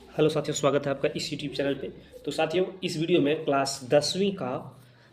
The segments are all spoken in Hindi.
हेलो साथियों, स्वागत है आपका इस यूट्यूब चैनल पे। तो साथियों, इस वीडियो में क्लास 10वीं का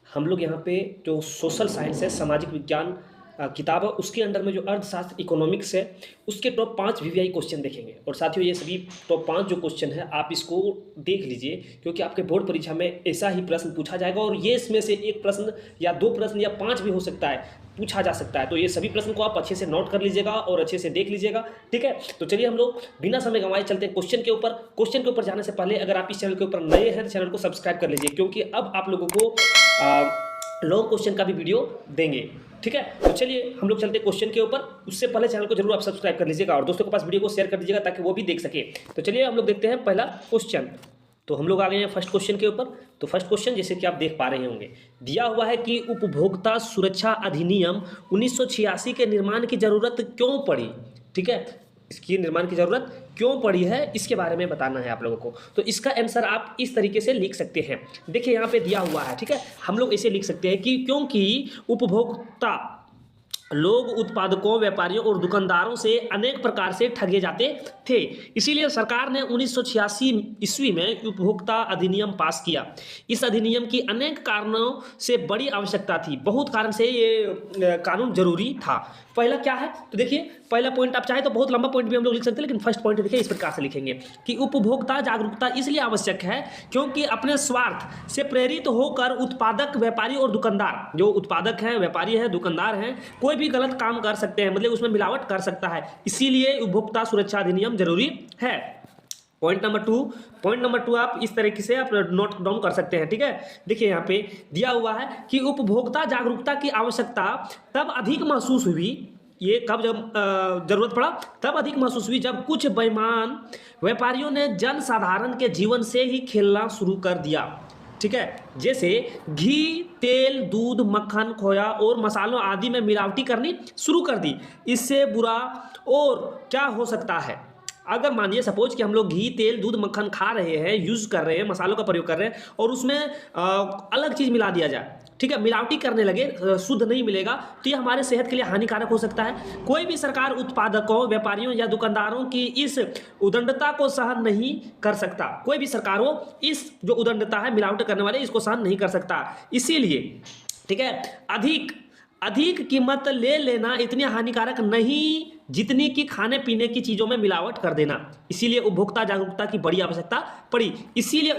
हम लोग यहाँ पे जो सोशल साइंस है, सामाजिक विज्ञान किताब है, उसके अंडर में जो अर्थशास्त्र इकोनॉमिक्स है उसके टॉप 5 वीवीआई क्वेश्चन देखेंगे। और साथियों, ये सभी टॉप 5 जो क्वेश्चन है आप इसको देख लीजिए, क्योंकि आपके बोर्ड परीक्षा में ऐसा ही प्रश्न पूछा जाएगा और ये इसमें से एक प्रश्न या 2 प्रश्न या 5 भी हो सकता है, पूछा जा सकता है। तो ये सभी प्रश्न को आप अच्छे से नोट कर लीजिएगा और अच्छे से देख लीजिएगा, ठीक है। तो चलिए हम लोग बिना समय गंवाए चलते हैं क्वेश्चन के ऊपर। क्वेश्चन के ऊपर जाने से पहले अगर आप इस चैनल के ऊपर नए हैं तो चैनल को सब्सक्राइब कर लीजिए, क्योंकि अब आप लोगों को लॉन्ग क्वेश्चन का भी वीडियो देंगे, ठीक है। तो चलिए हम लोग चलते हैं क्वेश्चन के ऊपर। उससे पहले चैनल को जरूर आप सब्सक्राइब कर लीजिएगा और दोस्तों के पास वीडियो को शेयर कर दीजिएगा ताकि वो भी देख सके। तो चलिए हम लोग देखते हैं पहला क्वेश्चन। तो हम लोग आ गए हैं फर्स्ट क्वेश्चन के ऊपर। तो फर्स्ट क्वेश्चन जैसे कि आप देख पा रहे होंगे, दिया हुआ है कि उपभोक्ता सुरक्षा अधिनियम 1986 के निर्माण की जरूरत क्यों पड़ी, ठीक है। इसकी निर्माण की जरूरत क्यों पड़ी है, इसके बारे में बताना है आप लोगों को। तो इसका आंसर आप इस तरीके से लिख सकते हैं। देखिए यहाँ पे दिया हुआ है, ठीक है। हम लोग इसे लिख सकते हैं कि क्योंकि उपभोक्ता लोग उत्पादकों, व्यापारियों और दुकानदारों से अनेक प्रकार से ठगे जाते थे, इसीलिए सरकार ने 1986 ईस्वी में उपभोक्ता अधिनियम पास किया। इस अधिनियम की अनेक कारणों से बड़ी आवश्यकता थी, बहुत कारण से ये कानून जरूरी था। पहला क्या है, तो देखिए पहला पॉइंट, आप चाहे तो बहुत लंबा पॉइंट भी हम लोग लिख सकते हैं, लेकिन फर्स्ट पॉइंट देखिए इस प्रकार से लिखेंगे कि उपभोक्ता जागरूकता इसलिए आवश्यक है क्योंकि अपने स्वार्थ से प्रेरित होकर उत्पादक, व्यापारी और दुकानदार, जो उत्पादक हैं, व्यापारी हैं, दुकानदार हैं, कोई भी गलत काम कर सकते हैं, मतलब उसमें मिलावट कर सकता है, इसीलिए उपभोक्ता सुरक्षा अधिनियम जरूरी है। पॉइंट नंबर टू आप इस तरीके से आप नोट डाउन कर सकते हैं, ठीक है। देखिए यहाँ पे दिया हुआ है कि उपभोक्ता जागरूकता की आवश्यकता तब अधिक महसूस हुई, ये कब जब जरूरत पड़ा, तब अधिक महसूस हुई जब कुछ बेईमान व्यापारियों ने जनसाधारण के जीवन से ही खेलना शुरू कर दिया, ठीक है। जैसे घी, तेल, दूध, मक्खन, खोया और मसालों आदि में मिलावटी करनी शुरू कर दी। इससे बुरा और क्या हो सकता है। अगर मानिए सपोज कि हम लोग घी, तेल, दूध, मक्खन खा रहे हैं, यूज़ कर रहे हैं, मसालों का प्रयोग कर रहे हैं और उसमें अलग चीज़ मिला दिया जाए, ठीक है, मिलावटी करने लगे, शुद्ध नहीं मिलेगा, तो ये हमारे सेहत के लिए हानिकारक हो सकता है। कोई भी सरकार उत्पादकों, व्यापारियों या दुकानदारों की इस उदंडता को सहन नहीं कर सकता। कोई भी सरकार हो, इस जो उदंडता है, मिलावट करने वाले, इसको सहन नहीं कर सकता। इसीलिए, ठीक है, अधिक कीमत ले लेना इतनी हानिकारक नहीं जितनी कि खाने पीने की चीज़ों में मिलावट कर देना। इसीलिए उपभोक्ता जागरूकता की बड़ी आवश्यकता पड़ी, इसीलिए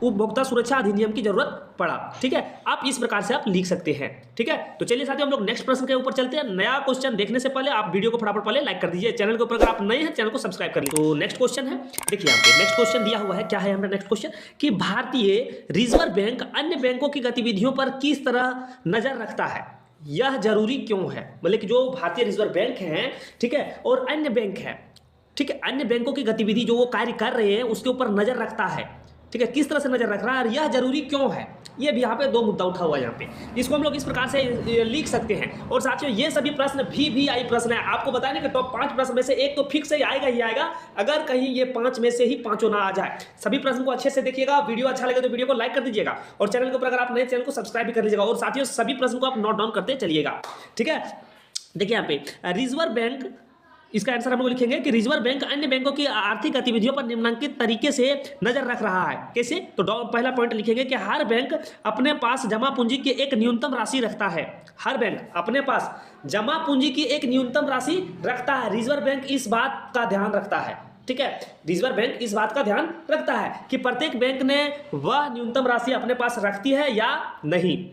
उपभोक्ता सुरक्षा अधिनियम की जरूरत पड़ा, ठीक है। आप इस प्रकार से आप लिख सकते हैं, ठीक है। तो चलिए साथियों हम लोग नेक्स्ट प्रश्न के ऊपर चलते हैं। नया क्वेश्चन देखने से पहले आप वीडियो को फटाफट पहले लाइक कर दीजिए, चैनल के ऊपर अगर आप नए हैं चैनल को सब्सक्राइब कर लीजिए। तो नेक्स्ट क्वेश्चन है, देखिए यहाँ पे नेक्स्ट क्वेश्चन दिया हुआ है, क्या है हमारा नेक्स्ट क्वेश्चन कि भारतीय रिजर्व बैंक अन्य बैंकों की गतिविधियों पर किस तरह नजर रखता है, यह जरूरी क्यों है। मतलब कि जो भारतीय रिजर्व बैंक है, ठीक है, और अन्य बैंक है, ठीक है, अन्य बैंकों की गतिविधि जो वो कार्य कर रहे हैं उसके ऊपर नजर रखता है, ठीक है, किस तरह से नजर रख रहा है और यह जरूरी क्यों है। ये भी यहाँ पे 2 मुद्दा उठा हुआ है यहाँ पे, इसको हम लोग इस प्रकार से लिख सकते हैं। और साथियों ये सभी प्रश्न VVI प्रश्न है, आपको बताया ना कि टॉप 5 प्रश्न में से एक तो फिक्स ही आएगा ही आएगा, अगर कहीं ये 5 में से ही 5 ना आ जाए। सभी प्रश्न को अच्छे से देखिएगा, वीडियो अच्छा लगे तो वीडियो को लाइक कर दीजिएगा और चैनल के ऊपर अगर आप नए चैनल को सब्सक्राइब भी कर लीजिएगा। और साथियों सभी प्रश्न को आप नोट डाउन करते चलिएगा, ठीक है। देखिए यहाँ पे रिजर्व बैंक, इसका आंसर हम लोग लिखेंगे कि रिजर्व बैंक अन्य बैंकों की आर्थिक गतिविधियों पर निम्नलिखित तरीके से नजर रख रहा है। कैसे, तो पहला पॉइंट लिखेंगे कि हर बैंक अपने पास जमा पूंजी की एक न्यूनतम राशि रखता है। हर बैंक अपने पास जमा पूंजी की एक न्यूनतम राशि रखता है। रिजर्व बैंक इस बात का ध्यान रखता है, ठीक है, रिजर्व बैंक इस बात का ध्यान रखता है कि प्रत्येक बैंक ने वह न्यूनतम राशि अपने पास रखती है या नहीं।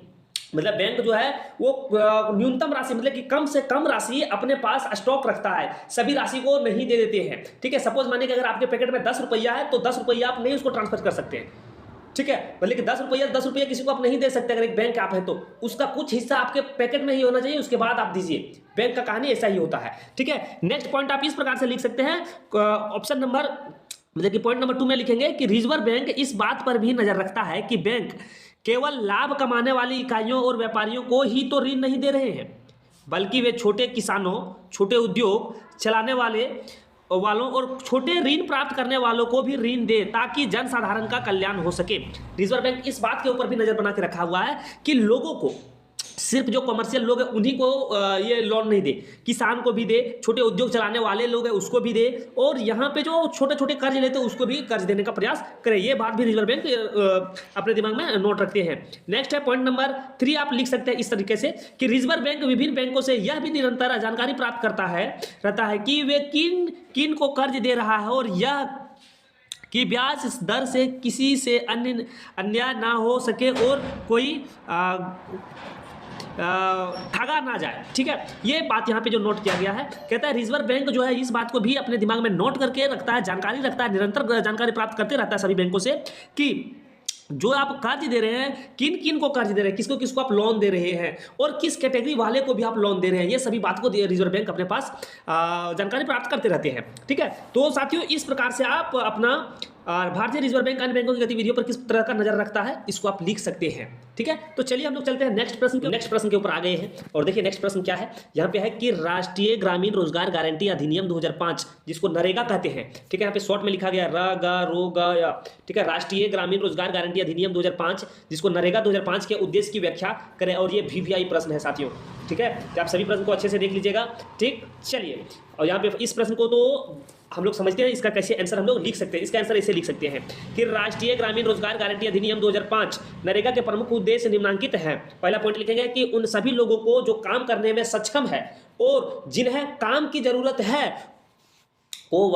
मतलब बैंक जो है वो न्यूनतम राशि, मतलब कि कम से कम राशि अपने पास स्टॉक रखता है, सभी राशि को नहीं दे देते हैं, ठीक है। सपोज मानिए कि अगर आपके पैकेट में 10 रुपया है तो 10 रुपया आप नहीं उसको ट्रांसफर कर सकते हैं, ठीक है। मतलब कि 10 रुपया किसी को आप नहीं दे सकते। अगर एक बैंक आप है तो उसका कुछ हिस्सा आपके पैकेट में ही होना चाहिए, उसके बाद आप दीजिए। बैंक का कहानी ऐसा ही होता है, ठीक है। नेक्स्ट पॉइंट आप इस प्रकार से लिख सकते हैं, ऑप्शन नंबर, मतलब कि पॉइंट नंबर 2 में लिखेंगे कि रिजर्व बैंक इस बात पर भी नजर रखता है कि बैंक केवल लाभ कमाने वाली इकाइयों और व्यापारियों को ही तो ऋण नहीं दे रहे हैं, बल्कि वे छोटे किसानों, छोटे उद्योग चलाने वालों और छोटे ऋण प्राप्त करने वालों को भी ऋण दे ताकि जनसाधारण का कल्याण हो सके। रिजर्व बैंक इस बात के ऊपर भी नजर बना के रखा हुआ है कि लोगों को सिर्फ जो कमर्शियल लोग हैं उन्हीं को ये लोन नहीं दे, किसान को भी दे, छोटे उद्योग चलाने वाले लोग हैं उसको भी दे, और यहाँ पे जो छोटे छोटे कर्ज लेते हैं उसको भी कर्ज देने का प्रयास करें। ये बात भी रिजर्व बैंक अपने दिमाग में नोट रखते हैं। नेक्स्ट है पॉइंट नंबर 3, आप लिख सकते हैं इस तरीके से कि रिजर्व बैंक विभिन्न बैंकों से यह भी निरंतर जानकारी प्राप्त रहता है कि वे किन किन को कर्ज दे रहा है, और यह कि ब्याज दर से किसी से अन्याय ना हो सके और कोई ठगा ना जाए। ठीक है, ये बात यहाँ पे जो नोट किया गया है, कहता है रिजर्व बैंक जो है इस बात को भी अपने दिमाग में नोट करके रखता है, जानकारी रखता है, निरंतर जानकारी प्राप्त करते रहता है सभी बैंकों से कि जो आप कर्ज दे रहे हैं किन किन को कर्ज दे रहे हैं, किसको किसको आप लोन दे रहे हैं, और किस कैटेगरी वाले को भी आप लोन दे रहे हैं। ये सभी बात को रिजर्व बैंक अपने पास जानकारी प्राप्त करते रहते हैं। ठीक है, तो साथियों इस प्रकार से आप अपना भारतीय रिजर्व बैंक अन्य बैंकों की गतिविधियों पर किस तरह का नजर रखता है इसको आप लिख सकते हैं। ठीक है, तो चलिए हम लोग चलते हैं नेक्स्ट प्रश्न के ऊपर आ गए हैं। और देखिए नेक्स्ट प्रश्न क्या है, यहाँ पे है कि राष्ट्रीय ग्रामीण रोजगार गारंटी अधिनियम 2005 जिसको नरेगा कहते हैं। ठीक है, यहाँ पे शॉर्ट में लिखा गया रा। ठीक है, राष्ट्रीय ग्रामीण रोजगार गारंटी अधिनियम 2005 जिसको नरेगा 2005 के उद्देश्य की व्याख्या करें। और ये VVI प्रश्न है साथियों। ठीक है, तो आप सभी प्रश्न को अच्छे से देख लीजिएगा। ठीक, चलिए, और यहाँ पे इस प्रश्न को तो हम लोग समझते हैं इसका कैसे आंसर हम लोग लिख सकते हैं। इसका आंसर ऐसे लिख सकते हैं कि राष्ट्रीय ग्रामीण रोजगार गारंटी अधिनियम 2005 नरेगा के प्रमुख उद्देश्य निम्नलिखित हैं। पहला पॉइंट लिखेंगे कि उन सभी लोगों को जो काम करने में सक्षम है और जिन्हें काम की जरूरत है को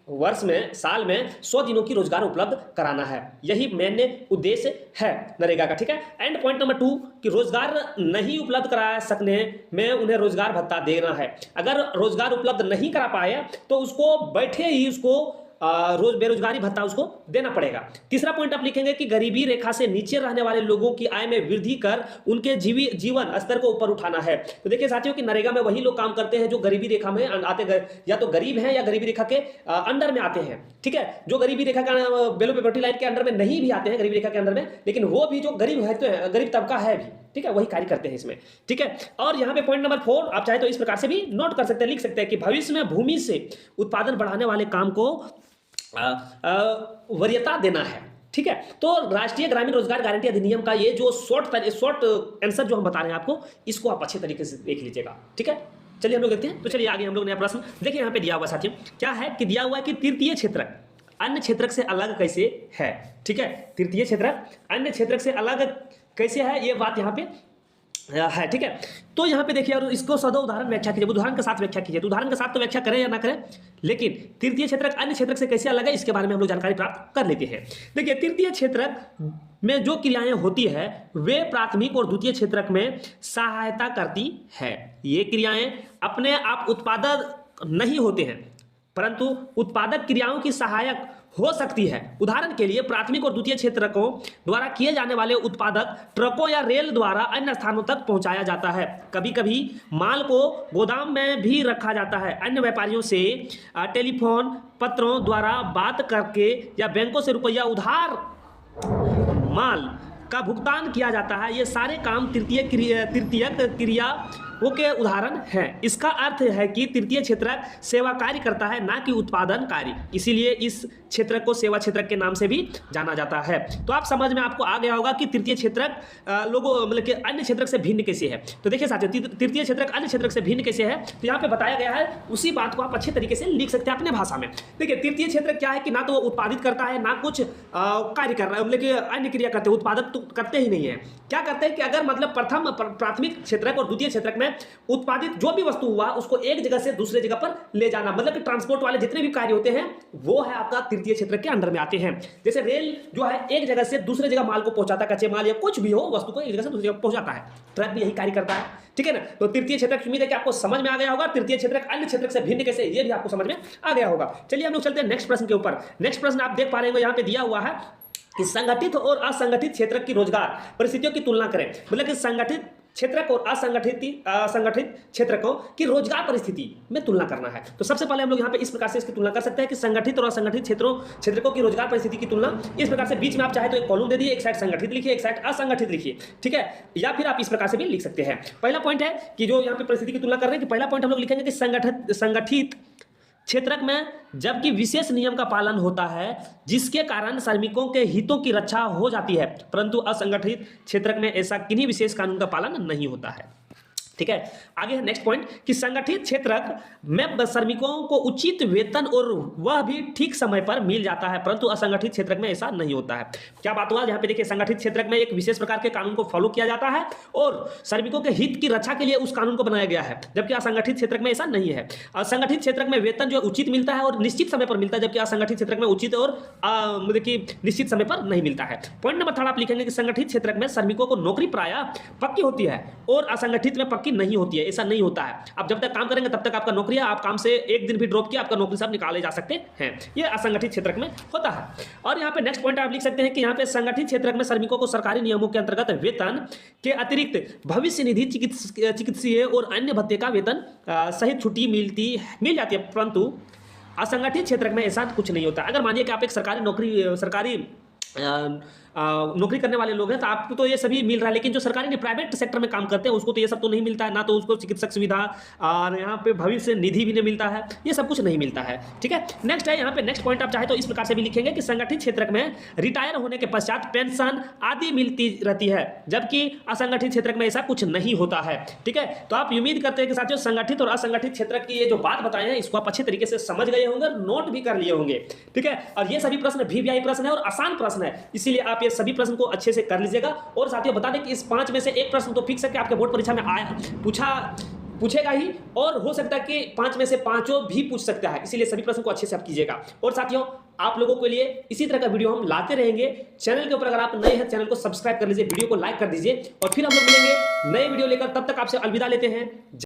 वर्ष में साल में 100 दिनों की रोजगार उपलब्ध कराना है। यही मेन उद्देश्य है नरेगा का। ठीक है, एंड पॉइंट नंबर 2 कि रोजगार नहीं उपलब्ध करा सकने में उन्हें रोजगार भत्ता देना है। अगर रोजगार उपलब्ध नहीं करा पाए तो उसको बैठे ही उसको रोज बेरोजगारी भत्ता उसको देना पड़ेगा। तीसरा पॉइंट आप लिखेंगे कि गरीबी रेखा से नीचे रहने वाले लोगों की आय में वृद्धि कर उनके जीवन स्तर को ऊपर उठाना है। तो देखिए साथियों कि नरेगा में वही लोग काम करते हैं जो गरीबी रेखा में आते, या तो गरीब हैं या गरीबी रेखा के अंडर में आते हैं। ठीक है, जो गरीबी रेखा का बिलो पॉवर्टी लाइन के अंडर में नहीं भी आते हैं गरीबी रेखा के अंडर में, लेकिन वो भी जो गरीब है तो गरीब तबका है भी। ठीक है, वही कार्य करते हैं इसमें। ठीक है, और यहाँ पे पॉइंट नंबर 4 आप चाहे तो इस प्रकार से भी नोट कर सकते हैं, लिख सकते हैं कि भविष्य में भूमि से उत्पादन बढ़ाने वाले काम को वरीयता देना है। ठीक है, तो राष्ट्रीय ग्रामीण रोजगार गारंटी अधिनियम का ये जो शॉर्ट आंसर जो हम बता रहे हैं आपको, इसको आप अच्छे तरीके से देख लीजिएगा। ठीक है, चलिए हम लोग देखते हैं। तो चलिए आगे हम लोग नया प्रश्न देखिए। यहाँ पे दिया हुआ साथियों क्या है कि दिया हुआ है कि तृतीय क्षेत्रक अन्य क्षेत्रक से अलग कैसे है। ठीक है, तृतीय क्षेत्रक अन्य क्षेत्रक से अलग कैसे है, ये बात यहाँ पे है। ठीक है, तो यहाँ पे देखिए और इसको सदो उदाहरण व्याख्या कीजिए, उदाहरण के साथ व्याख्या कीजिए। तो उदाहरण के साथ तो व्याख्या करें या ना करें, लेकिन तृतीय क्षेत्रक अन्य क्षेत्रक से कैसे अलग है इसके बारे में हम लोग जानकारी प्राप्त कर लेते हैं। देखिए तृतीय क्षेत्रक में जो क्रियाएं होती है वे प्राथमिक और द्वितीय क्षेत्रक में सहायता करती है। ये क्रियाएं अपने आप उत्पादक नहीं होते हैं परंतु उत्पादक क्रियाओं की सहायक हो सकती है। उदाहरण के लिए प्राथमिक और द्वितीय क्षेत्रकों द्वारा किए जाने वाले उत्पादक ट्रकों या रेल द्वारा अन्य स्थानों तक पहुंचाया जाता है। कभी कभी माल को गोदाम में भी रखा जाता है। अन्य व्यापारियों से टेलीफोन पत्रों द्वारा बात करके या बैंकों से रुपया उधार माल का भुगतान किया जाता है। ये सारे काम तृतीयक क्रिया के उदाहरण हैं। इसका अर्थ है कि तृतीय क्षेत्रक सेवा कार्य करता है ना कि उत्पादन कार्य, इसीलिए इस क्षेत्रक को सेवा क्षेत्रक के नाम से भी जाना जाता है। तो आप समझ में आपको आ गया होगा कि तृतीय क्षेत्रक लोगों मतलब कि अन्य क्षेत्रक से भिन्न कैसे है। तो देखिए साथियों तृतीय क्षेत्रक अन्य क्षेत्रक से भिन्न कैसे है, तो यहाँ पे बताया गया है, उसी बात को आप अच्छे तरीके से लिख सकते हैं अपने भाषा में। देखिए तृतीय क्षेत्रक क्या है कि ना तो वो उत्पादित करता है ना कुछ कार्य कर रहा है, मतलब कि अन्य क्रिया करते हैं, उत्पादक तो करते ही नहीं है। क्या करते हैं कि अगर मतलब प्रथम प्राथमिक क्षेत्रक और द्वितीय क्षेत्रक में उत्पादित जो भी वस्तु हुआ उसको एक जगह से दूसरे जगह पर ले जाना, मतलब कि ट्रांसपोर्ट वाले जितने भी कार्य होते हैं वो है आपका तृतीय क्षेत्र के अंडर में आते हैं। जैसे रेल जो है एक जगह से दूसरे जगह माल को पहुंचाता है, कच्चे माल या कुछ भी हो वस्तु को एक जगह से दूसरी जगह पहुंचाता है। ट्रक भी यही कार्य करता है। ठीक है ना, तो तृतीय क्षेत्रक उम्मीद है कि आपको समझ में आ गया होगा। तृतीय क्षेत्रक अन्य क्षेत्रक से भिन्न कैसे, ये भी आपको समझ में आ गया होगा। चलिए हम लोग चलते हैं नेक्स्ट प्रश्न के ऊपर। नेक्स्ट प्रश्न आप देख पा रहे हो यहाँ पे दिया हुआ है कि संगठित और असंगठित क्षेत्र की रोजगार परिस्थितियों की तुलना करें। मतलब कि संगठित क्षेत्रक और असंगठित क्षेत्रकों की रोजगार परिस्थिति में तुलना करना है। तो सबसे पहले हम लोग यहाँ पे इस प्रकार से इसकी तुलना कर सकते हैं कि संगठित और असंगठित क्षेत्रकों की रोजगार परिस्थिति की तुलना इस प्रकार से बीच में आप चाहे तो एक कॉलम दे दिए, एक साइड संगठित लिखिए, एक साइड असंगठित लिखिए। ठीक है, या फिर आप इस प्रकार से भी लिख सकते हैं। पहला पॉइंट है कि जो यहाँ पे परिस्थिति की तुलना कर रहे हैं कि पहला पॉइंट हम लोग लिखेंगे कि संगठित क्षेत्रक में जबकि विशेष नियम का पालन होता है जिसके कारण श्रमिकों के हितों की रक्षा हो जाती है, परंतु असंगठित क्षेत्रक में ऐसा किन्हीं विशेष कानून का पालन नहीं होता है। ठीक है, आगे है नेक्स्ट पॉइंट कि संगठित क्षेत्रक में श्रमिकों को उचित वेतन और वह भी ठीक समय पर मिल जाता है, परंतु असंगठित क्षेत्रक में ऐसा नहीं होता है। क्या बात हुआ, यहाँ पे देखिए संगठित क्षेत्रक में एक विशेष प्रकार के कानून को फॉलो किया जाता है और श्रमिकों के हित की रक्षा के लिए उस कानून को बनाया गया है, जबकि असंगठित क्षेत्रक में ऐसा नहीं है। असंगठित क्षेत्रक में वेतन जो उचित मिलता है और निश्चित समय पर मिलता है, जबकि असंगठित क्षेत्रक में उचित और देखिए निश्चित समय पर नहीं मिलता है। पॉइंट नंबर 3 आप लिखेंगे कि संगठित क्षेत्रक में श्रमिकों को नौकरी प्रायः पक्की होती है और असंगठित में पक्की नहीं होती है। ऐसा नहीं होता है, आप जब तक काम करेंगे तब तक आपका नौकरी है, आप काम से एक दिन भी ड्रॉप किया आपका नौकरी से आप निकाले जा सकते हैं। ये असंगठित क्षेत्रक में होता है। और यहाँ पे नेक्स्ट पॉइंट आप लिख सकते हैं कि यहाँ पे संगठित क्षेत्रक में श्रमिकों को सरकारी नियमों के अंतर्गत वेतन के अतिरिक्त भविष्य निधि, चिकित्सीय और अन्य भत्ते का वेतन सहित छुट्टी मिल जाती है, परंतु असंगठित क्षेत्रक में ऐसा कुछ नहीं होता। अगर मानिए कि आप एक सरकारी नौकरी करने वाले लोग हैं तो आपको तो ये सभी मिल रहा है, लेकिन जो सरकारी नहीं प्राइवेट सेक्टर में काम करते हैं उसको तो ये सब तो नहीं मिलता है, ना तो उसको चिकित्सक सुविधा और यहाँ पे भविष्य निधि भी नहीं मिलता है, ये सब कुछ नहीं मिलता है। ठीक है, नेक्स्ट है यहाँ पे नेक्स्ट पॉइंट आप चाहे तो इस प्रकार से भी लिखेंगे कि संगठित क्षेत्रक में रिटायर होने के पश्चात पेंशन आदि मिलती रहती है, जबकि असंगठित क्षेत्रक में ऐसा कुछ नहीं होता है। ठीक है, तो आप उम्मीद करते हैं कि साथियों संगठित और असंगठित क्षेत्रक की ये जो बात बताए हैं इसको आप अच्छे तरीके से समझ गए होंगे, नोट भी कर लिए होंगे। ठीक है, और ये सभी प्रश्न VVI प्रश्न है और आसान प्रश्न है, इसीलिए आप ये सभी प्रश्न को अच्छे से कर लीजिएगा। और साथियों बता दें कि इस 5 में से एक प्रश्न तो फिक्स है कि आपके बोर्ड परीक्षा में पूछेगा ही, और हो सकता है कि 5 में से 5 भी पूछ सकता है, इसीलिए सभी प्रश्न को अच्छे से आप कीजिएगा। और साथियों आप लोगों के लिए इसी तरह का वीडियो हम लाते रहेंगे। चैनल के ऊपर अगर आप नए हैं चैनल को सब्सक्राइब कर लीजिए, वीडियो को लाइक कर दीजिए, और फिर हम लोग मिलेंगे नए वीडियो लेकर। तब तक आपसे अलविदा लेते हैं।